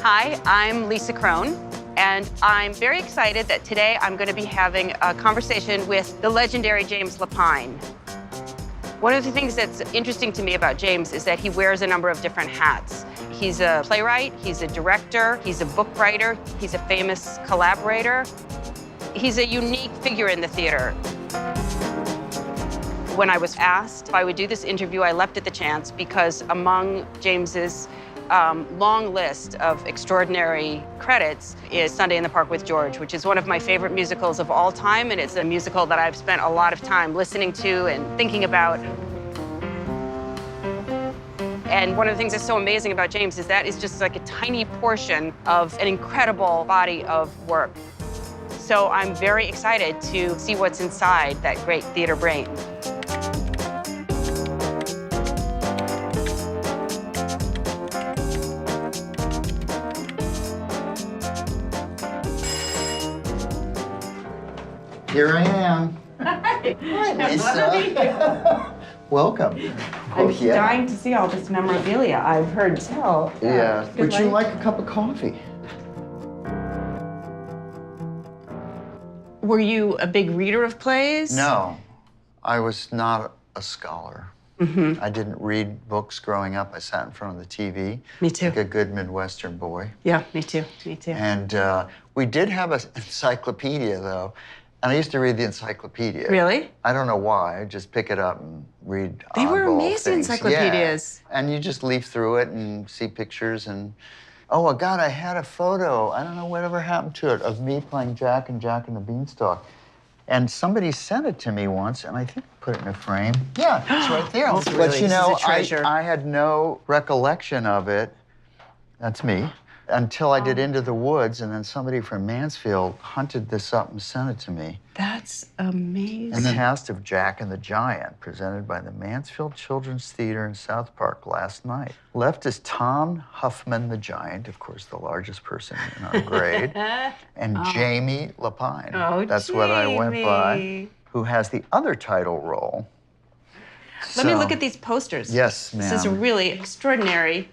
Hi, I'm Lisa Kron, and I'm very excited that today I'm going to be having a conversation with the legendary James Lapine. One of the things that's interesting to me about James is that he wears a number of different hats. He's a playwright, he's a director, he's a book writer, he's a famous collaborator. He's a unique figure in the theater. When I was asked if I would do this interview, I leapt at the chance because among James's long list of extraordinary credits is Sunday in the Park with George, which is one of my favorite musicals of all time, and it's a musical that I've spent a lot of time listening to and thinking about. And one of the things that's so amazing about James is that is just like a tiny portion of an incredible body of work. So I'm very excited to see what's inside that great theater brain. Here I am. Hi. Hi, Lisa. Welcome. I'm dying to see all this memorabilia. I've heard tell. Yeah. Would you like a cup of coffee? Were you a big reader of plays? No, I was not a scholar. I didn't read books growing up. I sat in front of the TV. Me too. Like a good Midwestern boy. Yeah, me too. Me too. And we did have an encyclopedia, though. And I used to read the encyclopedia. Really? I don't know why. I'd just pick it up and read. They were oddball amazing things. encyclopedias. Yeah. And you just leaf through it and see pictures and, oh, God, I had a photo. I don't know whatever happened to it of me playing Jack and Jack and the Beanstalk. And somebody sent it to me once, and I think I put it in a frame. Yeah, it's right there. It's But really, you know, this is a treasure. I had no recollection of it. That's me. Until I did Into the Woods, and then somebody from Mansfield hunted this up and sent it to me. That's amazing. And the cast of Jack and the Giant, presented by the Mansfield Children's Theater in South Park last night. Left is Tom Huffman the Giant, of course, the largest person in our grade, and Jamie Lapine. Oh, that's what I went by, Jamie. who has the other title role. Let me look at these posters. Yes, ma'am. This is really extraordinary.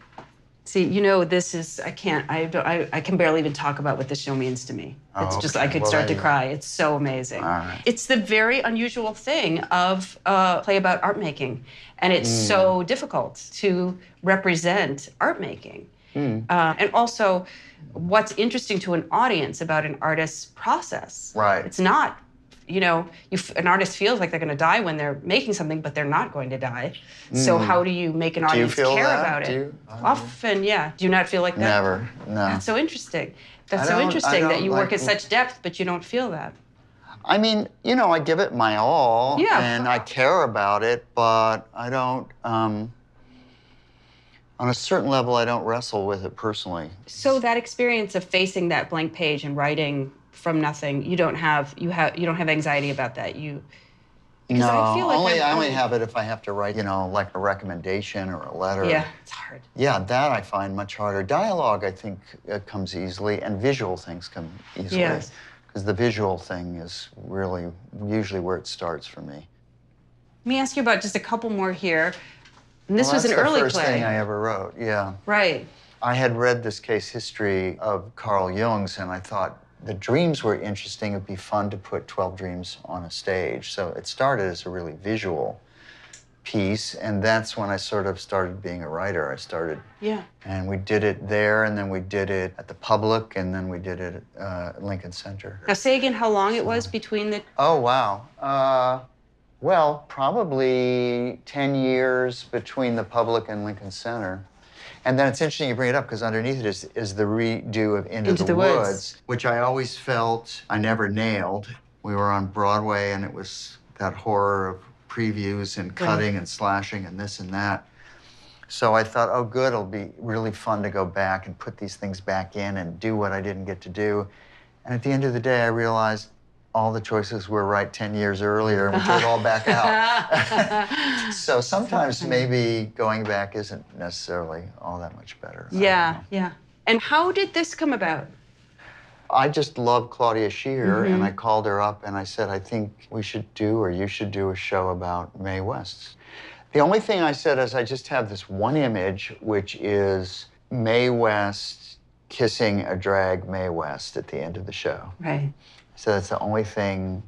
See, you know, this is, I can barely even talk about what this show means to me. It's just, I could start to cry. It's so amazing. All right. It's the very unusual thing of a play about art making. And it's so difficult to represent art making. And also, what's interesting to an audience about an artist's process. Right. It's not, you know, an artist feels like they're going to die when they're making something, but they're not going to die. So how do you make an audience care about it? Often, yeah. Do you not feel like that? Never, no. That's so interesting. That's so interesting that you work at such depth, but you don't feel that. I mean, you know, I give it my all, and I care about it, but I don't, on a certain level, I don't wrestle with it personally. So that experience of facing that blank page and writing from nothing, you don't have anxiety about that. No, I feel like I only have it if I have to write, you know, like a recommendation or a letter. Yeah, it's hard. Yeah, that I find much harder. Dialogue, I think, comes easily, and visual things come easily. Yes. Because the visual thing is really usually where it starts for me. Let me ask you about just a couple more here. And this was an early play. That's the first thing I ever wrote, yeah. Right. I had read this case history of Carl Jung's, and I thought the dreams were interesting. It'd be fun to put 12 dreams on a stage. So it started as a really visual piece, and that's when I sort of started being a writer. I started, and we did it there, and then we did it at the Public, and then we did it at Lincoln Center. Now say again how long it was between the... Oh, wow. Well, probably 10 years between the Public and Lincoln Center. And then it's interesting you bring it up, because underneath it is the redo of Into the Woods, which I always felt I never nailed. We were on Broadway, and it was that horror of previews and cutting and slashing and this and that. So I thought, oh, good, it'll be really fun to go back and put these things back in and do what I didn't get to do. And at the end of the day, I realized all the choices were right 10 years earlier, and we took it all back out. So sometimes maybe going back isn't necessarily all that much better. Yeah. And how did this come about? I just love Claudia Schiffer, and I called her up and I said, I think we should do, or you should do, a show about Mae West. The only thing I said is I just have this one image, which is Mae West kissing a drag Mae West at the end of the show. Right. So that's the only thing.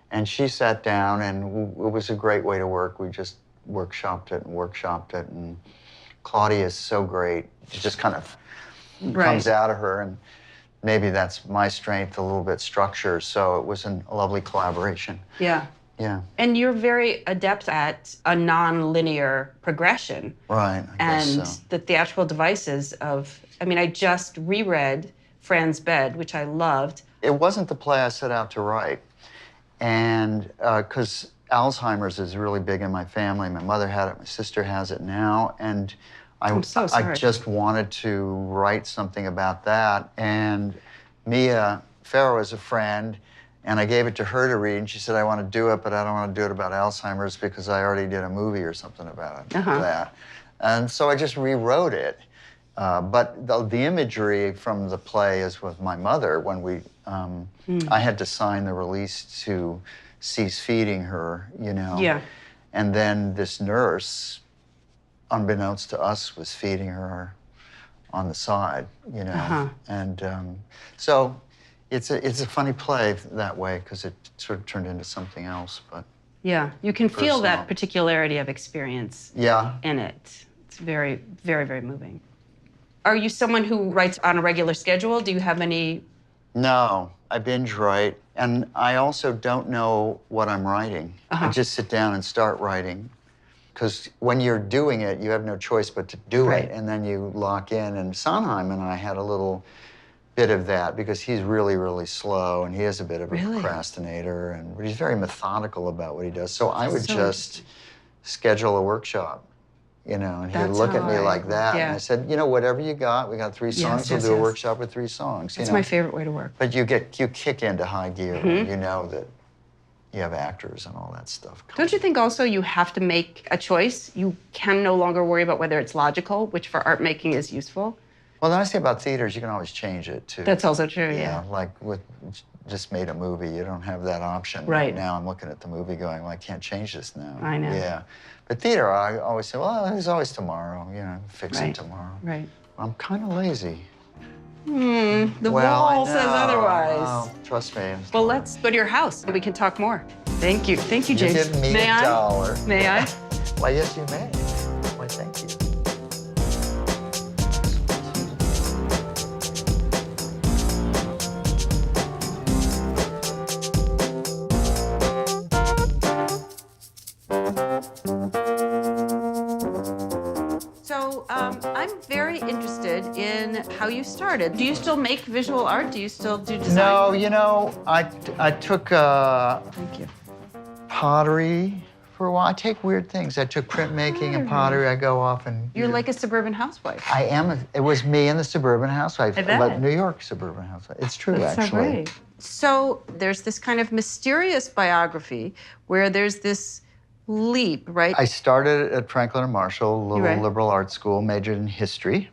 And she sat down, and it was a great way to work. We just workshopped it, and Claudia is so great. It just kind of comes out of her, and maybe that's my strength, a little bit structure. So it was a lovely collaboration. Yeah. Yeah. And you're very adept at a non-linear progression. Right, I guess and so. the theatrical devices of, I mean, I just reread Fran's Bed, which I loved. It wasn't the play I set out to write. And because Alzheimer's is really big in my family. My mother had it, my sister has it now. And I'm so sorry. I just wanted to write something about that. And Mia Farrow is a friend, and I gave it to her to read, and she said, I want to do it, but I don't want to do it about Alzheimer's because I already did a movie or something about that. And so I just rewrote it. But the imagery from the play is with my mother when we, I had to sign the release to cease feeding her, you know. Yeah. And then this nurse, unbeknownst to us, was feeding her on the side, you know. And so it's a funny play that way because it sort of turned into something else, but. Yeah, you can feel that particularity of experience in it. It's very, very, very moving. Are you someone who writes on a regular schedule? Do you have any? No, I binge write. And I also don't know what I'm writing. I just sit down and start writing. Because when you're doing it, you have no choice but to do it. And then you lock in. And Sondheim and I had a little bit of that because he's really, really slow. And he is a bit of a procrastinator. And he's very methodical about what he does. So I would just schedule a workshop. You know, and he'd look at me like that. And I said, you know, whatever you got, we got 3 songs, we'll do a workshop with 3 songs. That's my favorite way to work. But you kick into high gear when you know that you have actors and all that stuff. Don't you think also you have to make a choice? You can no longer worry about whether it's logical, which for art making is useful. Well, the nice thing about theater is you can always change it too. That's also true, yeah. Like with just made a movie, you don't have that option. Right. Now I'm looking at the movie going, well, I can't change this now. I know. Yeah. But theater, I always say, well, there's always tomorrow, you know, fix it tomorrow. Right. I'm kind of lazy. The wall says otherwise. Oh, trust me. Well, let's go to your house and we can talk more. Thank you. Thank you, James. You give me May a I? dollar. May I? Why, yes, you may. Why, thank you. So I'm very interested in how you started. Do you still make visual art? Do you still do design? No, you know, I took Thank you. pottery for a while. I take weird things. I took printmaking and pottery. I go off and... You're like a suburban housewife. I am. It was me and the suburban housewife. I bet. But New York suburban housewife. It's true, That's actually. so great. So there's this kind of mysterious biography where there's this leap, right? I started at Franklin and Marshall, a little liberal arts school, majored in history,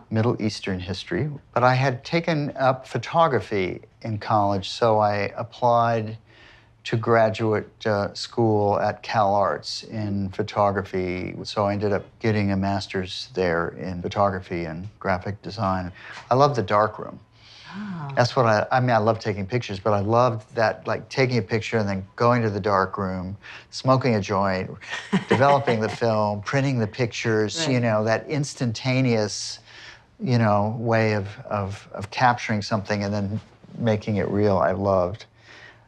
Middle Eastern history. But I had taken up photography in college, so I applied to graduate school at Cal Arts in photography. So I ended up getting a master's there in photography and graphic design. I love the darkroom. That's what I mean, I love taking pictures, but I loved that, like taking a picture and then going to the dark room, smoking a joint, developing the film, printing the pictures, you know, that instantaneous, you know, way of capturing something and then making it real, I loved.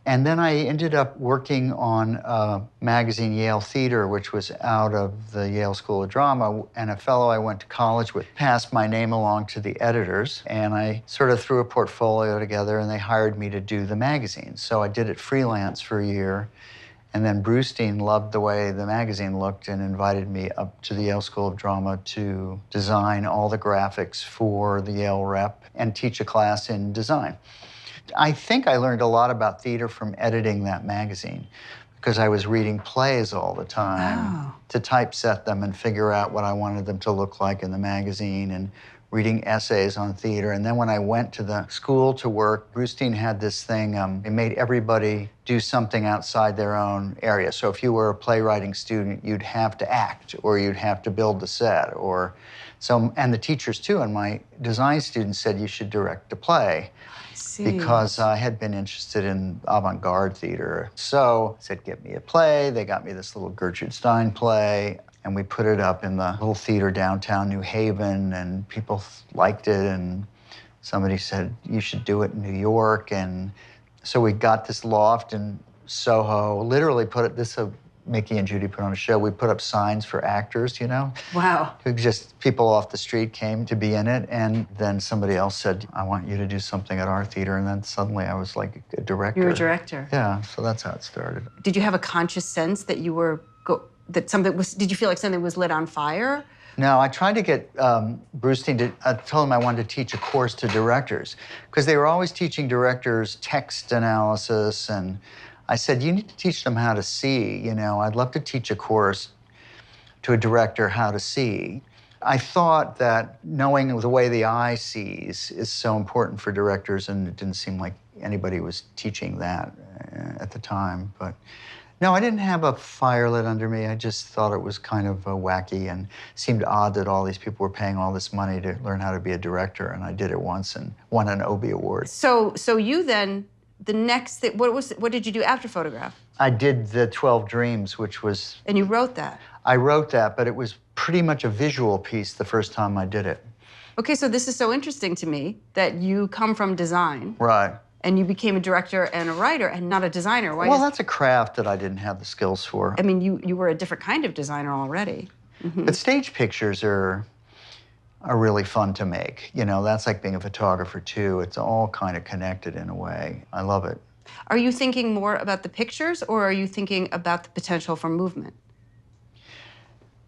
And then I ended up working on a magazine, Yale Theater, which was out of the Yale School of Drama, and a fellow I went to college with passed my name along to the editors, and I sort of threw a portfolio together, and they hired me to do the magazine. So I did it freelance for a year, and then Brustein loved the way the magazine looked and invited me up to the Yale School of Drama to design all the graphics for the Yale rep and teach a class in design. I think I learned a lot about theater from editing that magazine because I was reading plays all the time to typeset them and figure out what I wanted them to look like in the magazine and reading essays on theater. And then when I went to the school to work, Brustein had this thing, it made everybody do something outside their own area. So if you were a playwriting student, you'd have to act, or you'd have to build the set, or so, and the teachers too, and my design students said you should direct a play. Because I had been interested in avant-garde theater. So I said, get me a play. They got me this little Gertrude Stein play, and we put it up in the little theater downtown New Haven, and people liked it, and somebody said, you should do it in New York. And so we got this loft in Soho, literally put it, this Mickey and Judy put on a show. We put up signs for actors, you know? Wow. Just people off the street came to be in it, and then somebody else said, I want you to do something at our theater, and then suddenly I was like a director. You're a director. Yeah, so that's how it started. Did you have a conscious sense that you were, did you feel like something was lit on fire? No, I tried to get Brustein to, I told him I wanted to teach a course to directors, because they were always teaching directors text analysis, and I said, you need to teach them how to see, you know. I'd love to teach a course to a director how to see. I thought that knowing the way the eye sees is so important for directors, and it didn't seem like anybody was teaching that at the time. But no, I didn't have a fire lit under me. I just thought it was kind of wacky and seemed odd that all these people were paying all this money to learn how to be a director, and I did it once and won an Obie Award. So you then, the next thing, what did you do after photograph? I did the 12 Dreams, which was... And you wrote that? I wrote that, but it was pretty much a visual piece the first time I did it. Okay, so this is so interesting to me that you come from design. Right. And you became a director and a writer and not a designer. Well, that's a craft that I didn't have the skills for. I mean, you were a different kind of designer already. Mm-hmm. But stage pictures are really fun to make. You know, that's like being a photographer too. It's all kind of connected in a way. I love it. Are you thinking more about the pictures, or are you thinking about the potential for movement?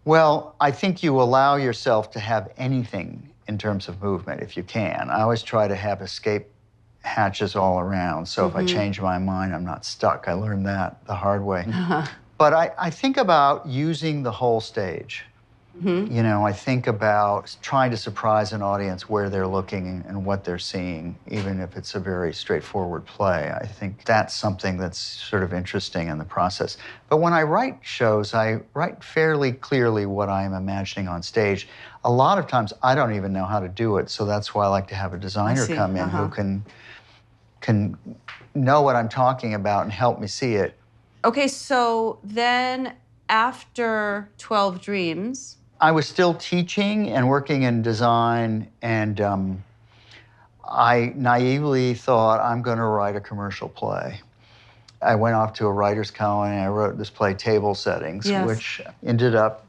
Well, I think you allow yourself to have anything in terms of movement if you can. I always try to have escape hatches all around, so if I change my mind, I'm not stuck. I learned that the hard way. But I think about using the whole stage. You know, I think about trying to surprise an audience where they're looking and what they're seeing, even if it's a very straightforward play. I think that's something that's sort of interesting in the process. But when I write shows, I write fairly clearly what I'm imagining on stage. A lot of times, I don't even know how to do it, so that's why I like to have a designer come in who can know what I'm talking about and help me see it. Okay, so then after 12 Dreams, I was still teaching and working in design, and I naively thought, I'm going to write a commercial play. I went off to a writer's colony, and I wrote this play, Table Settings, which ended up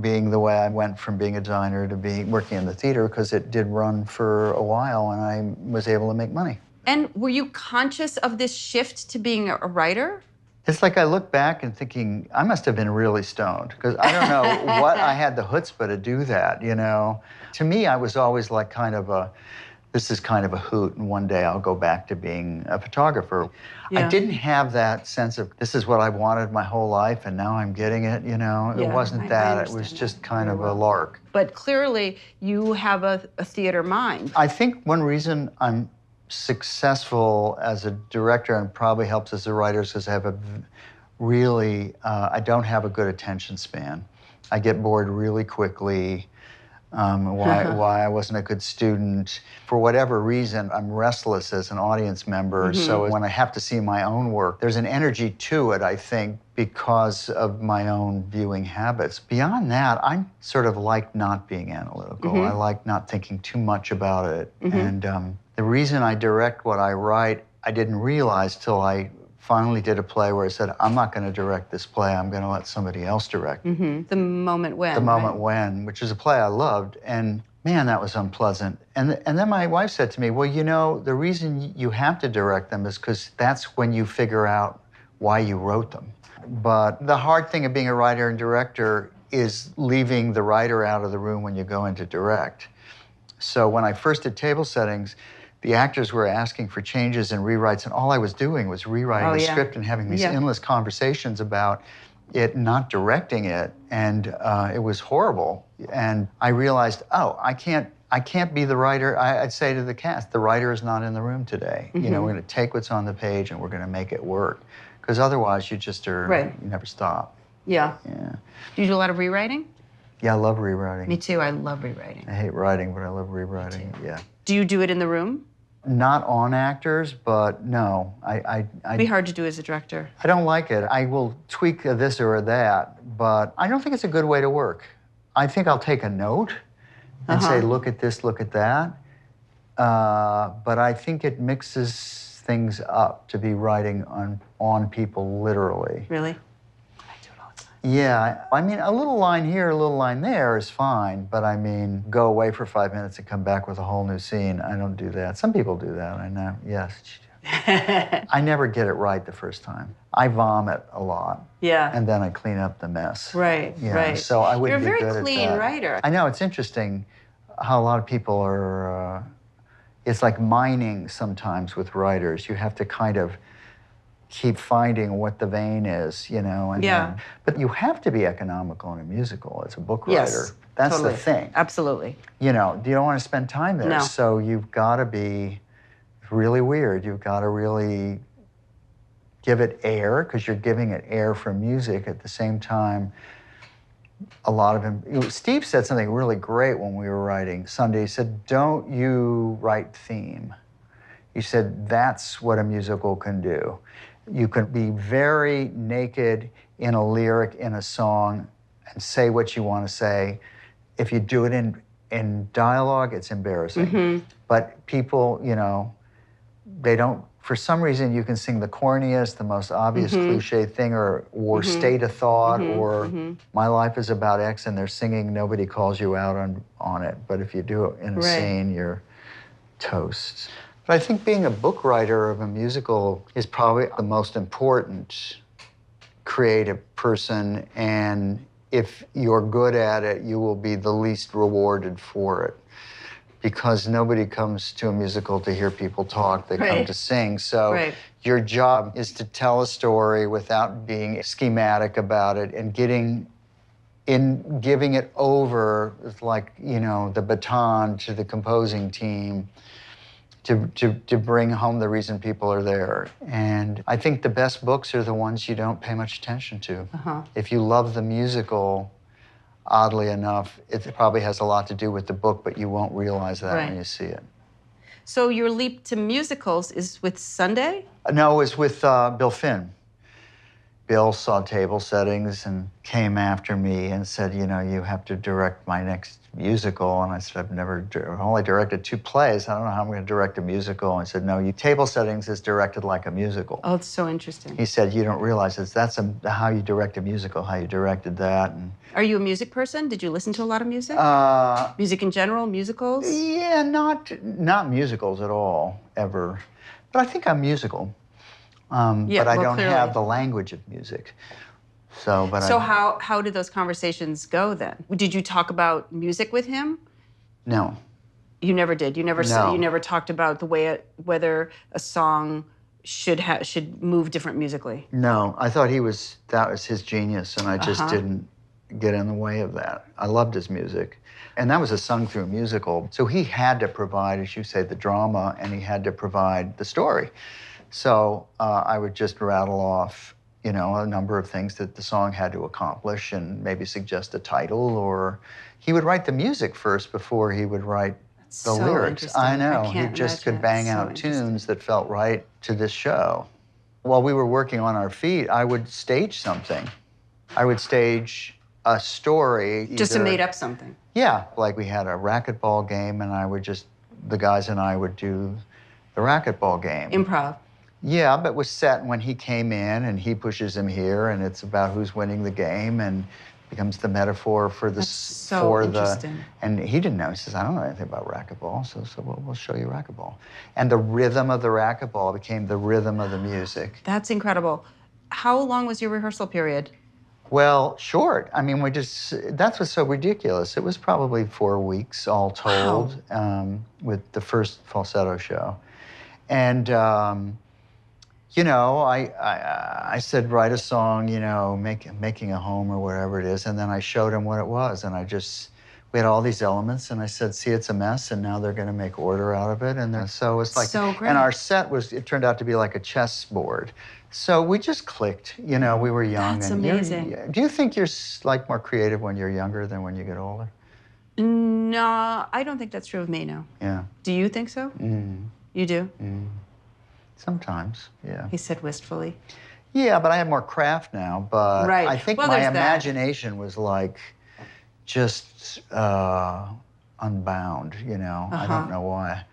being the way I went from being a designer to working in the theater, because it did run for a while, and I was able to make money. And were you conscious of this shift to being a writer? It's like I look back and thinking, I must have been really stoned, because I don't know what I had the chutzpah to do that, you know? To me, I was always like this is kind of a hoot, and one day I'll go back to being a photographer. I didn't have that sense of, this is what I wanted my whole life, and now I'm getting it, you know? It wasn't that, it was just kind of a lark. But clearly, you have a theater mind. I think one reason I'm successful as a director, and probably helps as a writer, is because I have I don't have a good attention span. I get bored really quickly. Why I wasn't a good student. For whatever reason, I'm restless as an audience member, so when I have to see my own work, there's an energy to it, I think, because of my own viewing habits. Beyond that, I sort of like not being analytical. I like not thinking too much about it. And the reason I direct what I write, I didn't realize till I finally did a play where I said, I'm not going to direct this play, I'm going to let somebody else direct. The Moment When. The Moment When, which is a play I loved, and man, that was unpleasant. And then my wife said to me, well, you know, the reason you have to direct them is because that's when you figure out why you wrote them. But the hard thing of being a writer and director is leaving the writer out of the room when you go in to direct. So when I first did Table Settings, the actors were asking for changes and rewrites, and all I was doing was rewriting the script and having these endless conversations about it, not directing it, and it was horrible. And I realized, oh, I I can't be the writer. I'd say to the cast, the writer is not in the room today. You know, we're going to take what's on the page and we're going to make it work. Because otherwise you just are, you never stop. Yeah. Yeah. Do you do a lot of rewriting? Yeah, I love rewriting. Me too, I love rewriting. I hate writing, but I love rewriting, yeah. Do you do it in the room? Not on actors, but no. It'd be hard to do as a director. I don't like it. I will tweak this or that, but I don't think it's a good way to work. I think I'll take a note and say, look at this, look at that. But I think it mixes things up to be writing on people literally. Really? I do it all the time. Yeah, I mean, a little line here, a little line there is fine, but I mean, go away for 5 minutes and come back with a whole new scene. I don't do that. Some people do that, I know. Yes, you do. I never get it right the first time. I vomit a lot. Yeah. And then I clean up the mess. Right, Yeah, right. so I wouldn't be good at that. You're a very clean writer. I know, it's interesting how a lot of people are, it's like mining sometimes with writers. You have to kind of keep finding what the vein is, you know. And yeah. But you have to be economical in a musical as a book writer. Yes, that's totally. the thing. Absolutely. You know, you don't want to spend time there. No. So you've got to be really weird. You've got to really give it air, because you're giving it air for music at the same time. A lot of him, Steve said something really great when we were writing Sunday. He said, don't you write theme. He said, that's what a musical can do. You can be very naked in a lyric, in a song, and say what you want to say. If you do it in dialogue, it's embarrassing. But people, you know, they don't, for some reason, you can sing the corniest, the most obvious cliche thing, or state of thought, or my life is about X, and they're singing, nobody calls you out on it. But if you do it in a scene, you're toast. But I think being a book writer of a musical is probably the most important creative person, and if you're good at it, you will be the least rewarded for it. Because nobody comes to a musical to hear people talk, they come to sing. So your job is to tell a story without being schematic about it, and giving it over, like, you know, the baton to the composing team to bring home the reason people are there. And I think the best books are the ones you don't pay much attention to. If you love the musical, oddly enough, it probably has a lot to do with the book, but you won't realize that when you see it. So your leap to musicals is with Sunday? No, it was with Bill Finn. Bill saw table settings and came after me and said, you know, you have to direct my next musical. And I said, I've only directed 2 plays. I don't know how I'm going to direct a musical. And he said, no, table settings is directed like a musical. Oh, it's so interesting. He said, you don't realize that's how you direct a musical, how you directed that. And are you a music person? Did you listen to a lot of music? Music in general, musicals? Yeah, not musicals at all, ever. But I think I'm musical. But I don't have the language of music. So how did those conversations go then? Did you talk about music with him? No. You never did. You never you never talked about the way whether a song should move different musically. No, I thought that was his genius, and I just didn't get in the way of that. I loved his music. And that was a sung-through musical. So he had to provide, as you say, the drama, and he had to provide the story. So I would just rattle off, you know, a number of things that the song had to accomplish, and maybe suggest a title, or he would write the music first before he would write the lyrics. I know, he just could bang out tunes that felt right to this show. While we were working on our feet, I would stage something. I would stage a story. Just to made up something. Yeah, like we had a racquetball game, and the guys and I would do the racquetball game. Improv. Yeah, but it was set when he came in, and he pushes him here, and it's about who's winning the game, and becomes the metaphor for the... That's so interesting. And he didn't know. He says, I don't know anything about racquetball, so we'll show you racquetball. And the rhythm of the racquetball became the rhythm of the music. That's incredible. How long was your rehearsal period? Well, short. I mean, that's what's so ridiculous. It was probably 4 weeks all told, with the first falsetto show. And, you know, I said, write a song, you know, making a home or whatever it is, and then I showed him what it was, and I just we had all these elements, and I said, see, it's a mess, and now they're going to make order out of it. And then, so it's like, so great. And our set it turned out to be like a chessboard. So we just clicked, you know, we were young. That's and amazing. Do you think you're like more creative when you're younger than when you get older? No, I don't think that's true of me, no. Yeah. Do you think so? You do? Sometimes, yeah. He said wistfully. Yeah, but I have more craft now, but Right. I think Well, my there's that. imagination was like just unbound, you know? I don't know why.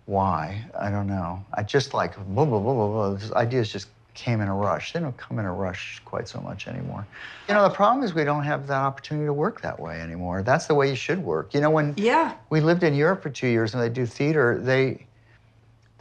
Why? I don't know. I just like, blah, blah, blah, blah, blah. These ideas just came in a rush. They don't come in a rush quite so much anymore. You know, the problem is we don't have that opportunity to work that way anymore. That's the way you should work. You know, when we lived in Europe for 2 years and they do theater,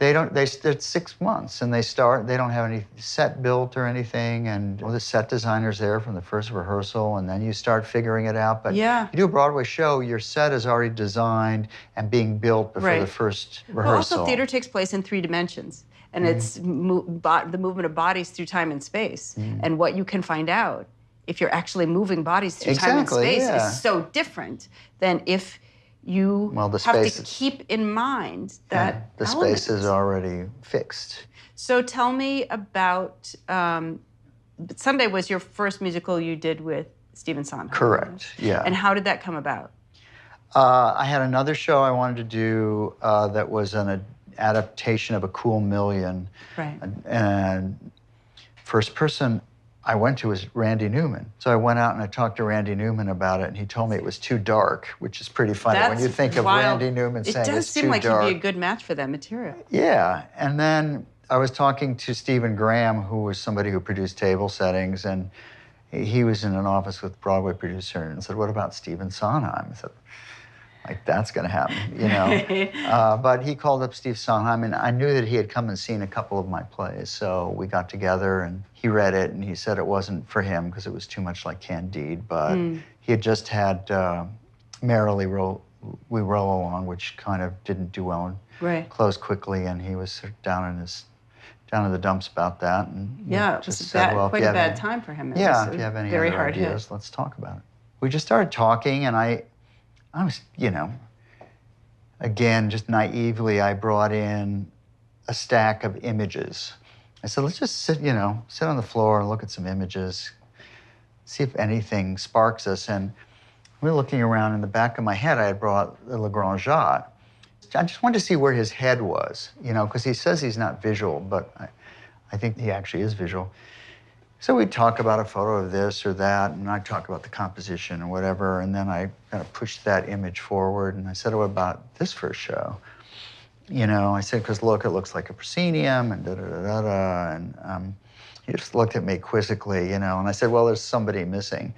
it's 6 months and they don't have any set built or anything, and the set designer's there from the first rehearsal, and then you start figuring it out. But you do a Broadway show, your set is already designed and being built before the first rehearsal. Well, also theater takes place in 3 dimensions, and it's the movement of bodies through time and space. And what you can find out if you're actually moving bodies through time and space is so different than if you have to keep in mind that the space is already fixed. So tell me about, Sunday was your first musical you did with Stephen Sondheim. Correct, yeah. And how did that come about? I had another show I wanted to do that was an adaptation of A Cool Million. Right. And first person I went to was Randy Newman. So I went out and I talked to Randy Newman about it, and he told me it was too dark, which is pretty funny when you think of Randy Newman saying it's too dark. It does seem like he'd be a good match for that material. Yeah, and then I was talking to Stephen Graham, who was somebody who produced table settings, and he was in an office with Broadway producer, and said, what about Stephen Sondheim? I said, like, that's gonna happen, you know? But he called up Steve Sondheim, and I knew that he had come and seen a couple of my plays, so we got together, and he read it, and he said it wasn't for him because it was too much like Candide, but he had just had Merrily We Roll Along, which kind of didn't do well and closed quickly, and he was sort of down in the dumps about that, and it was quite a bad time for him. If you have any other ideas, let's talk about it. We just started talking, and I was, you know, again, just naively, I brought in a stack of images. I said, let's just sit on the floor and look at some images, see if anything sparks us. And we were looking around. In the back of my head, I had brought Le Grand Jatte. I just wanted to see where his head was, you know, because he says he's not visual, but I think he actually is visual. So we'd talk about a photo of this or that, and I'd talk about the composition or whatever, and then I kind of pushed that image forward, and I said, what about this first show? You know, I said, because look, it looks like a proscenium, and da-da-da-da-da, and he just looked at me quizzically, you know, and I said, well, there's somebody missing.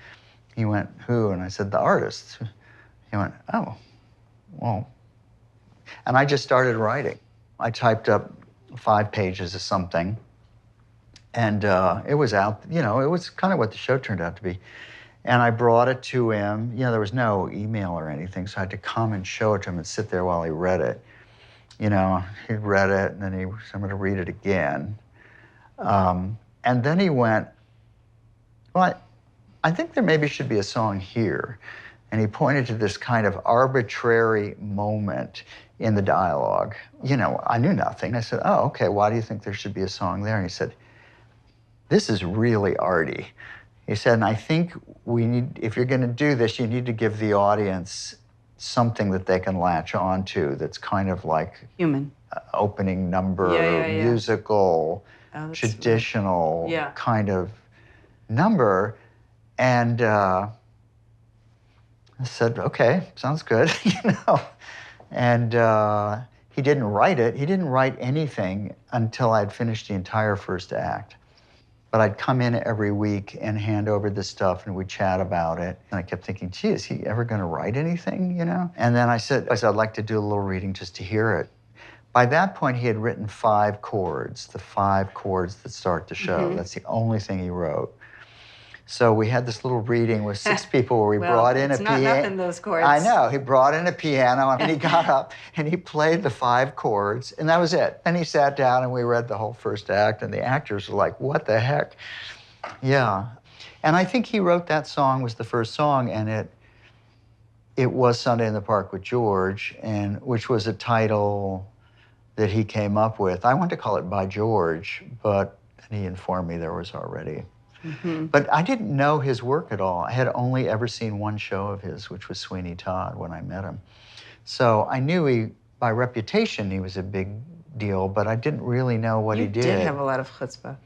He went, who? And I said, the artist. He went, oh, well. And I just started writing. I typed up 5 pages of something, and it was out, you know, it was kind of what the show turned out to be. And I brought it to him. You know, there was no email or anything, so I had to come and show it to him and sit there while he read it. You know, he read it, and then I'm going to read it again. And then he went, well, I think there maybe should be a song here. And he pointed to this kind of arbitrary moment in the dialogue. You know, I knew nothing. I said, oh, okay, why do you think there should be a song there? And he said, this is really arty. He said, and I think if you're going to do this, you need to give the audience something that they can latch onto that's kind of like human, opening number, musical, traditional kind of number. And I said, okay, sounds good, you know. And he didn't write it. He didn't write anything until I'd finished the entire first act. But I'd come in every week and hand over the stuff, and we'd chat about it. And I kept thinking, gee, is he ever going to write anything, you know? And then I said, I'd like to do a little reading just to hear it. By that point, he had written 5 chords, the 5 chords that start the show. That's the only thing he wrote. So we had this little reading with 6 people where we brought in a piano. It's not nothing, those chords. I know. He brought in a piano, and he got up, and he played the 5 chords, and that was it. Then he sat down, and we read the whole first act, and the actors were like, what the heck? Yeah. And I think he wrote that song, was the first song, and it was Sunday in the Park with George, and which was a title that he came up with. I wanted to call it By George, but he informed me there was already. But I didn't know his work at all. I had only ever seen one show of his, which was Sweeney Todd, when I met him. So I knew by reputation, he was a big deal, but I didn't really know what he did. You did have a lot of chutzpah.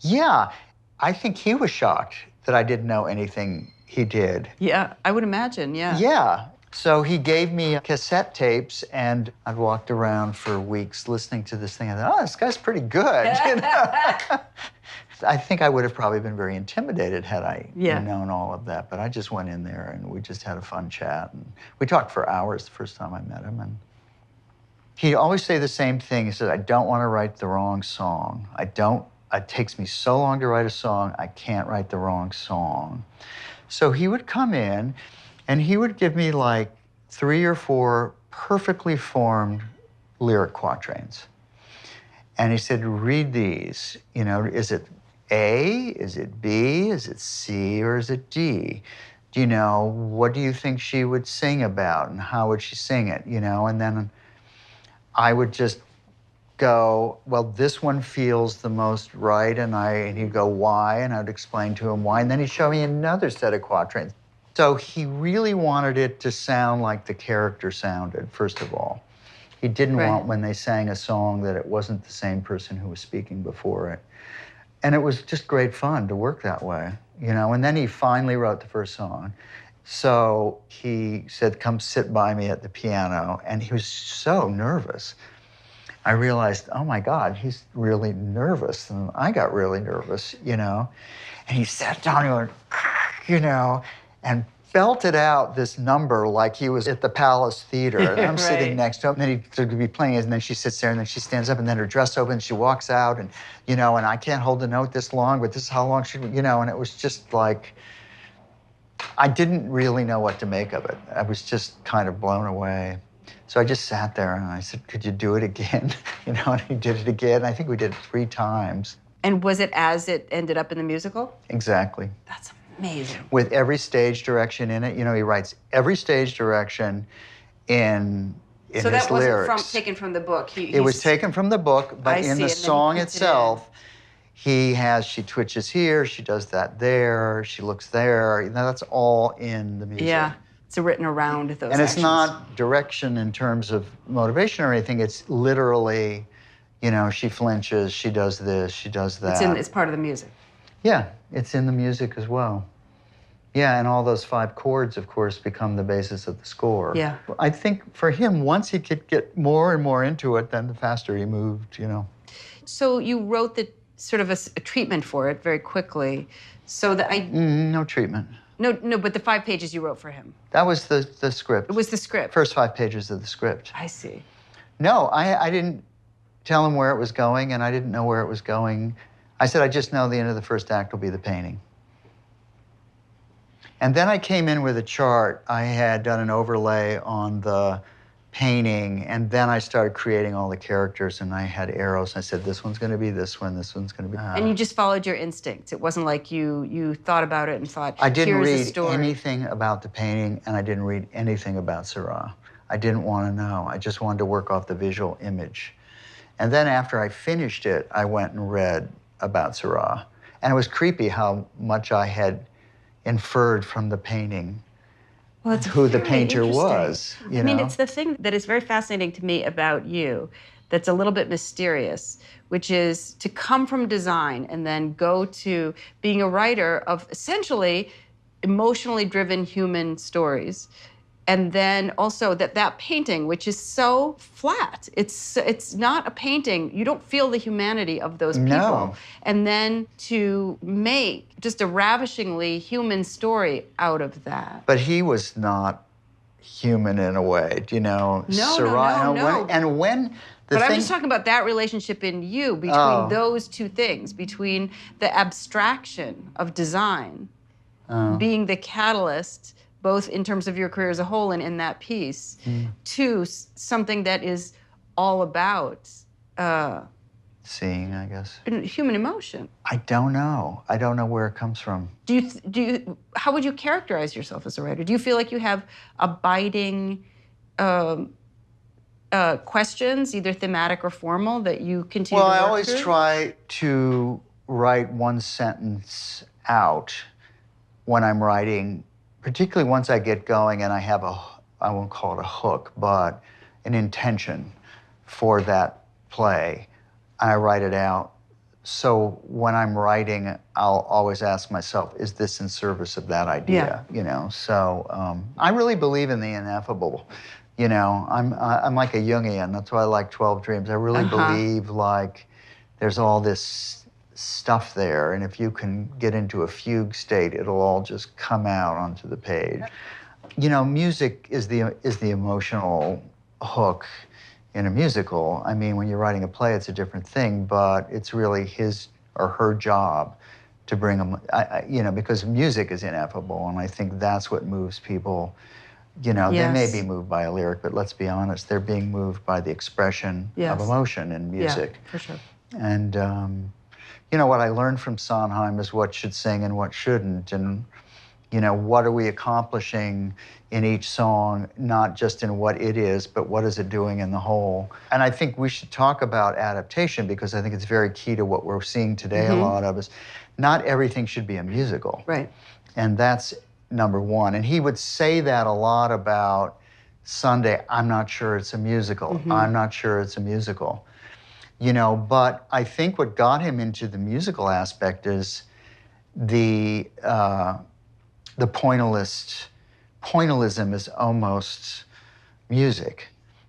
Yeah, I think he was shocked that I didn't know anything he did. Yeah, I would imagine, yeah. Yeah. So he gave me cassette tapes, and I'd walked around for weeks listening to this thing. I thought, oh, this guy's pretty good. You know? I think I would have probably been very intimidated had I known all of that. But I just went in there, and we just had a fun chat. And we talked for hours the first time I met him. And he'd always say the same thing. He said, I don't want to write the wrong song. It takes me so long to write a song, I can't write the wrong song. So he would come in, and he would give me like 3 or 4 perfectly formed lyric quatrains. And he said, read these. You know, is it A, is it B, is it C, or is it D? Do you know, what do you think she would sing about, and how would she sing it, you know? And then I would just go, well, this one feels the most right, and he'd go, why? And I'd explain to him why, and then he'd show me another set of quatrains. So he really wanted it to sound like the character sounded, first of all. He didn't want, when they sang a song, that it wasn't the same person who was speaking before it. And it was just great fun to work that way, you know? And then he finally wrote the first song. So he said, come sit by me at the piano, and he was so nervous. I realized, oh my God, he's really nervous. And I got really nervous, you know? And he sat down and went, you know, and belted out this number like he was at the Palace Theater. And I'm sitting next to him, and then he'd be playing it, and then she sits there, and then she stands up, and then her dress opens, she walks out, and, you know, and I can't hold the note this long, but this is how long she, you know, and it was just like, I didn't really know what to make of it. I was just kind of blown away. So I just sat there, and I said, could you do it again? You know, and he did it again. I think we did it 3 times. And was it as it ended up in the musical? Exactly. That's amazing. With every stage direction in it. You know, he writes every stage direction in his lyrics. So that wasn't taken from the book? It was taken from the book, but in the song itself, she twitches here, she does that there, she looks there. You know, that's all in the music. Yeah. It's written around those And actions. it's not direction in terms of motivation or anything. It's literally, you know, she flinches, she does this, she does that. It's part of the music. Yeah, it's in the music as well. Yeah, and all those 5 chords, of course, become the basis of the score. Yeah. I think for him, once he could get more and more into it, then the faster he moved, you know. So you wrote the sort of a treatment for it very quickly, so that no treatment. No, but the 5 pages you wrote for him. That was the script. It was the script. First 5 pages of the script. I see. No, I didn't tell him where it was going, and I didn't know where it was going. I said, I just know the end of the first act will be the painting. And then I came in with a chart. I had done an overlay on the painting, and then I started creating all the characters, and I had arrows. I said, this one's going to be this one, this one's going to be... And you just followed your instincts. It wasn't like you thought about it and thought, I didn't here's a read story. anything about the painting, and I didn't read anything about Seurat. I didn't want to know. I just wanted to work off the visual image. And then after I finished it, I went and read about Seurat. And it was creepy how much I had inferred from the painting who the painter was. You know? I mean, it's the thing that is very fascinating to me about you that's a little bit mysterious, which is to come from design and then go to being a writer of essentially emotionally driven human stories. And then also that painting, which is so flat. It's not a painting. You don't feel the humanity of those people. No. And then to make just a ravishingly human story out of that. But he was not human in a way, you know? No. And when But I'm just talking about that relationship in you between those 2 things, between the abstraction of design being the catalyst, both in terms of your career as a whole and in that piece, to something that is all about seeing, I guess. Human emotion. I don't know. I don't know where it comes from. How would you characterize yourself as a writer? Do you feel like you have abiding questions, either thematic or formal, that you continue to work Well, I always through? try to write one sentence out when I'm writing, particularly once I get going and I have I won't call it a hook, but an intention for that play. I write it out. So when I'm writing, I'll always ask myself, is this in service of that idea? Yeah. You know, so I really believe in the ineffable. You know, I'm like a Jungian. That's why I like 12 Dreams. I really believe like there's all this stuff there, and if you can get into a fugue state, it'll all just come out onto the page. You know, music is the emotional hook in a musical. I mean, when you're writing a play, it's a different thing, but it's really his or her job to bring them, you know, because music is ineffable, and I think that's what moves people. You know, they may be moved by a lyric, but let's be honest, they're being moved by the expression of emotion in music. Yeah, for sure. And, you know, what I learned from Sondheim is what should sing and what shouldn't, and, you know, what are we accomplishing in each song, not just in what it is, but what is it doing in the whole. And I think we should talk about adaptation, because I think it's very key to what we're seeing today, a lot of is not everything should be a musical. Right. And that's number one. And he would say that a lot about Sunday, I'm not sure it's a musical. I'm not sure it's a musical. You know, but I think what got him into the musical aspect is the pointillism is almost music,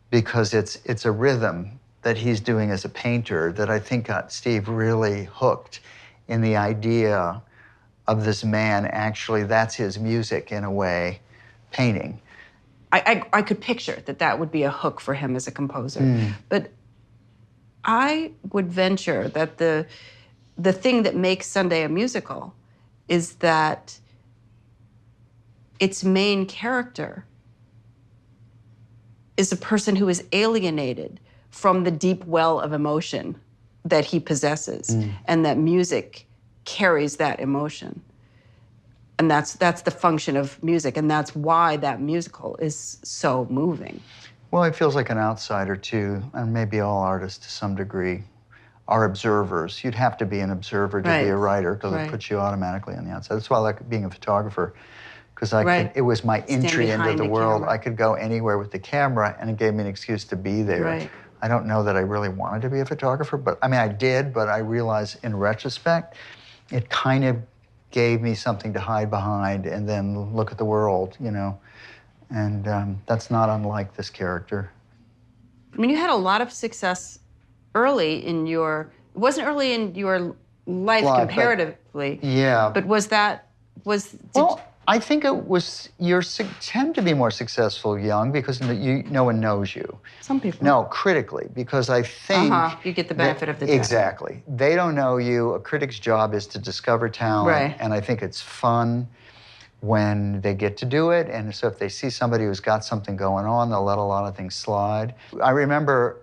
because it's a rhythm that he's doing as a painter that I think got Steve really hooked in the idea of this man, actually, that's his music in a way, painting. I could picture that would be a hook for him as a composer. But I would venture that the thing that makes Sunday a musical is that its main character is a person who is alienated from the deep well of emotion that he possesses, and that music carries that emotion. And that's the function of music, and that's why that musical is so moving. Well, it feels like an outsider too, and maybe all artists to some degree are observers. You'd have to be an observer to be a writer, because it puts you automatically on the outside. That's why I like being a photographer, because it was my entry into the world. I could go anywhere with the camera, and it gave me an excuse to be there. I don't know that I really wanted to be a photographer, but I mean, I did, but I realized in retrospect, it kind of gave me something to hide behind and then look at the world, you know. And that's not unlike this character. I mean, you had a lot of success early in your, it wasn't early in your life comparatively. But well, I think it was, you tend to be more successful young because no one knows you. Some people. No, critically, because I think... You get the benefit of the doubt. Exactly. They don't know you. A critic's job is to discover talent, and I think it's fun when they get to do it, and so if they see somebody who's got something going on, they'll let a lot of things slide. I remember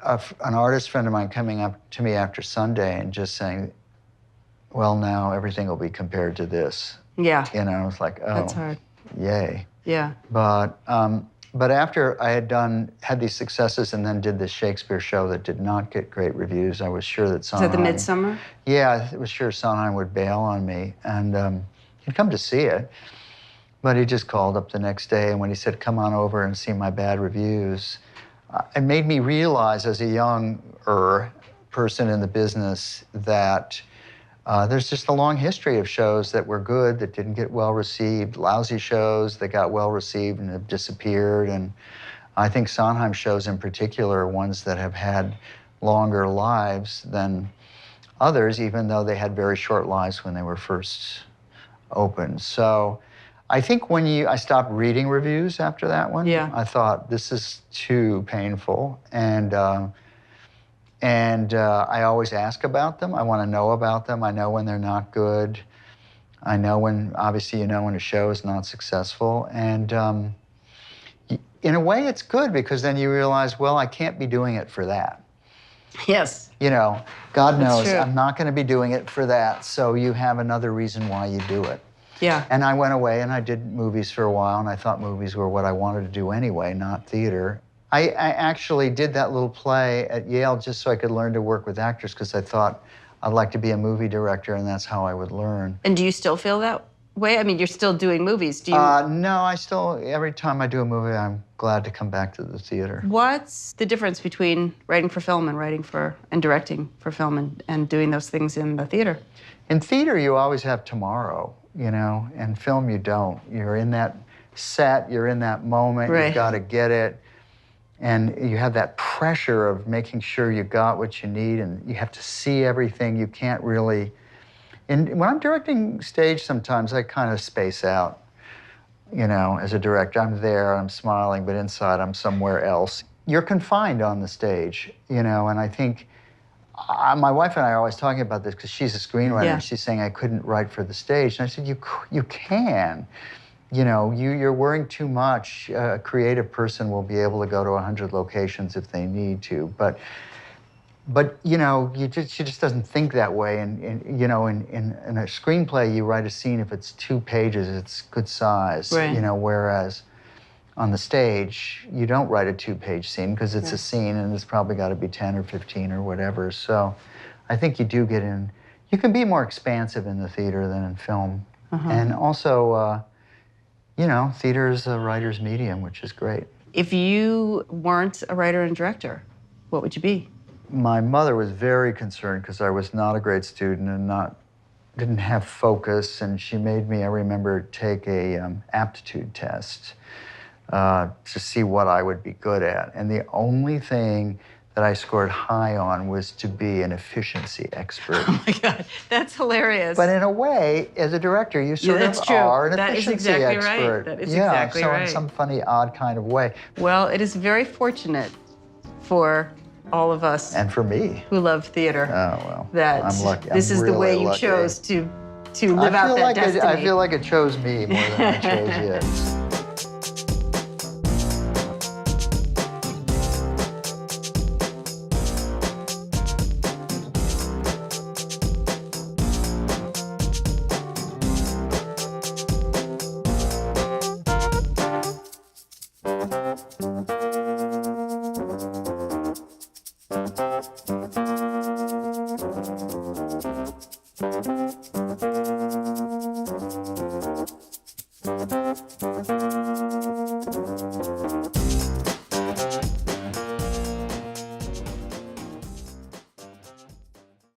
an artist friend of mine coming up to me after Sunday and just saying, well, now everything will be compared to this. Yeah. You know, it's like, oh, that's hard. Yay. Yeah. But after I had these successes and then did this Shakespeare show that did not get great reviews, I was sure that Sondheim... Is that the Midsummer? Yeah, I was sure Sondheim would bail on me, and he'd come to see it, but he just called up the next day, and when he said, come on over and see my bad reviews, it made me realize as a younger person in the business that there's just a long history of shows that were good that didn't get well received, lousy shows that got well received and have disappeared. And I think Sondheim shows in particular are ones that have had longer lives than others, even though they had very short lives when they were first opened. So I think when I stopped reading reviews after that one, I thought, this is too painful. And I always ask about them. I want to know about them. I know when they're not good. I know when, obviously, you know when a show is not successful. And in a way, it's good, because then you realize, well, I can't be doing it for that. Yes. You know, God That's knows true. I'm not going to be doing it for that, so you have another reason why you do it. Yeah. And I went away and I did movies for a while, and I thought movies were what I wanted to do anyway, not theater. I actually did that little play at Yale just so I could learn to work with actors, because I thought I'd like to be a movie director, and that's how I would learn. And do you still feel that way? I mean, you're still doing movies. Do you? No, I still, every time I do a movie, I'm glad to come back to the theater. What's the difference between writing for film and and directing for film and doing those things in the theater? In theater, you always have tomorrow, you know. In film, you don't. You're in that set, you're in that moment, Right. You've got to get it. And you have that pressure of making sure you got what you need, and you have to see everything. You can't really... And when I'm directing stage, sometimes I kind of space out, you know, as a director. I'm there, I'm smiling, but inside I'm somewhere else. You're confined on the stage, you know, and I think... my wife and I are always talking about this because she's a screenwriter, Yeah. and she's saying I couldn't write for the stage. And I said, you can. You know, you're worrying too much. A creative person will be able to go to 100 locations if they need to. But you know, she just doesn't think that way. And you know, in a screenplay, you write a scene, if it's 2 pages, it's good size. Right. You know, whereas on the stage, you don't write a 2-page scene because it's a scene and it's probably got to be 10 or 15 or whatever. So I think you do get in, you can be more expansive in the theater than in film. And also, you know, theater is a writer's medium, which is great. If you weren't a writer and director, what would you be? My mother was very concerned because I was not a great student and didn't have focus, and she made me, I remember, take a aptitude test to see what I would be good at. And the only thing that I scored high on was to be an efficiency expert. Oh my God, that's hilarious. But in a way, as a director, you sort that's of true. are an That is efficiency exactly expert. right. That is yeah, exactly so right. in some funny, odd kind of way. Well, it is very fortunate for all of us And for me. who love theater Oh, well, that I'm lucky. this I'm is the way really you lucky. chose to live out that destiny. I feel like it chose me more than I chose it.